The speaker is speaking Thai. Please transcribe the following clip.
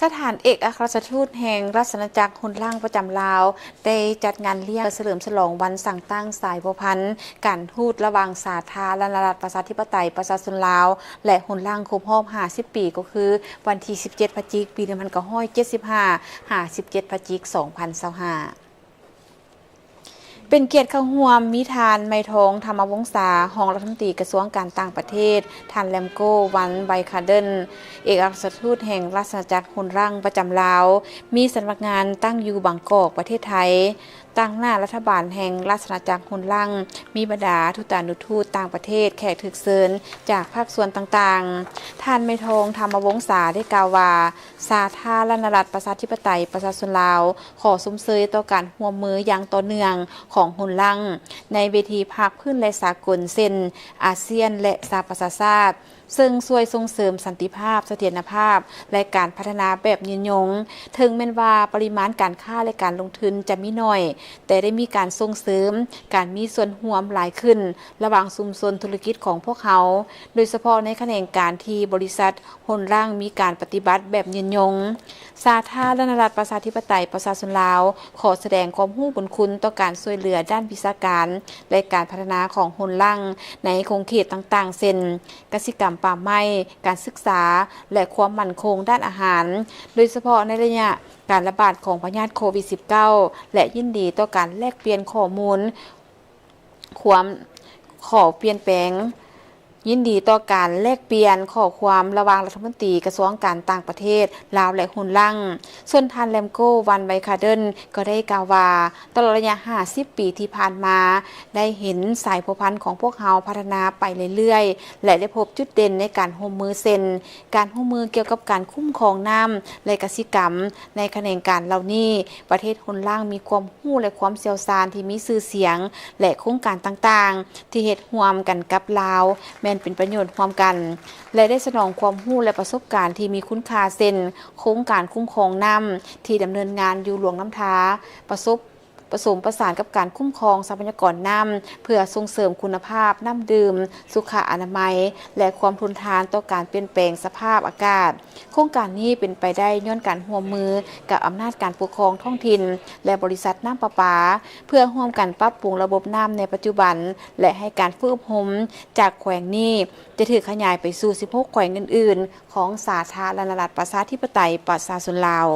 สถานเอกอัครราชทูตแห่งราชอาณาจักรฮุนล่างประจำลาวได้จัดงานเลี้ยงเฉลิมฉลองวันสั่งตั้งสายพัวพันธ์การทูตระหว่างสาธารณรัฐประชาธิปไตยประชาชนลาวและฮุนล่างครบรอบ50 ปีก็คือวันที่17 พฤศจิกายน ปี1975 57 พฤศจิกายน 2025เป็นเกียรติเข้าร่วมมิทานไมทองธรรมวงศารองรัฐมนตรีกระทรวงการต่างประเทศท่านแลมโกวันไบคาเดนเอกอัครราชทูตแห่งราชอาณาจักรฮุนล่างประจำลาวมีสำนักงานตั้งอยู่บางกอกประเทศไทยตั้งหน้ารัฐบาลแห่งราชอาณาจักรฮุนล่างมีบรรดาทูตานุทูตต่างประเทศแขกถึกเชิญจากภาคส่วนต่างๆท่านไมทองธรรมวงศาได้กล่าวว่าสาธารณรัฐประชาธิปไตยประชาชนลาวขอสมเสยต่อการร่วมมืออย่างต่อเนื่องของฮุนล่างในเวทีภาคพื้นและสากลเช่นอาเซียนและสหประชาชาติซึ่งช่วยส่งเสริมสันติภาพเสถียรภาพและการพัฒนาแบบยืนยงถึงแม้ว่าปริมาณการค้าและการลงทุนจะมีน้อยแต่ได้มีการส่งเสริมการมีส่วนร่วมหลายขึ้นระหว่างชุมชนธุรกิจของพวกเขาโดยเฉพาะในแขนงการที่บริษัทฮุนล่างมีการปฏิบัติแบบยืนยงสาธารณรัฐประชาธิปไตยประชาชนลาวขอแสดงความรู้บุญคุณต่อการช่วยเหลือด้านวิชาการและการพัฒนาของฮุนล่างในโครงเขตต่างๆเช่นกสิกรรมป่าไม้การศึกษาและความมั่นคงด้านอาหารโดยเฉพาะในระยะการระบาดของพยาธิโควิด -19 และยินดีต่อการแลกเปลี่ยนข้อมูลความขอเปลี่ยนแปลงยินดีต่อการแลกเปลี่ยนข้อความระหว่างรัฐมนตรีกระทรวงการต่างประเทศลาวและฮุนล่างส่วนท่านแลมโกวันไบคาเดนก็ได้กล่าวว่าตลอดระยะ50 ปีที่ผ่านมาได้เห็นสายพัวพันธ์ของพวกเขาพัฒนาไปเรื่อยๆและได้พบจุดเด่นในการร่วมมือเซ็นการร่วมมือเกี่ยวกับการคุ้มครองน้ำและกสิกรรมในแขนงการเหล่านี้ประเทศฮุนล่างมีความรู้และความเชี่ยวชาญที่มีชื่อเสียงและโครงการต่างๆที่เฮ็ดร่วมกันกับลาวเป็นประโยชน์ร่วมกันและได้สนองความรู้และประสบการณ์ที่มีคุณค่าเช่นโครงการคุ้มครองน้ำที่ดำเนินงานอยู่หลวงน้ำทาผสมประสานกับการคุ้มครองทรัพยากรน้ำเพื่อส่งเสริมคุณภาพน้ำดื่มสุขอนามัยและความทนทานต่อการเปลี่ยนแปลงสภาพอากาศโครงการนี้เป็นไปได้ย้อนการร่วมมือกับอำนาจการปกครองท้องถิ่นและบริษัทน้ำประปาเพื่อร่วมกันปรับปรุงระบบน้ำในปัจจุบันและให้การฟื้นฟูจากแขวงนี้จะถูกขยายไปสู่16 แขวงอื่นๆของสาธารณรัฐประชาธิปไตยประชาชนลาว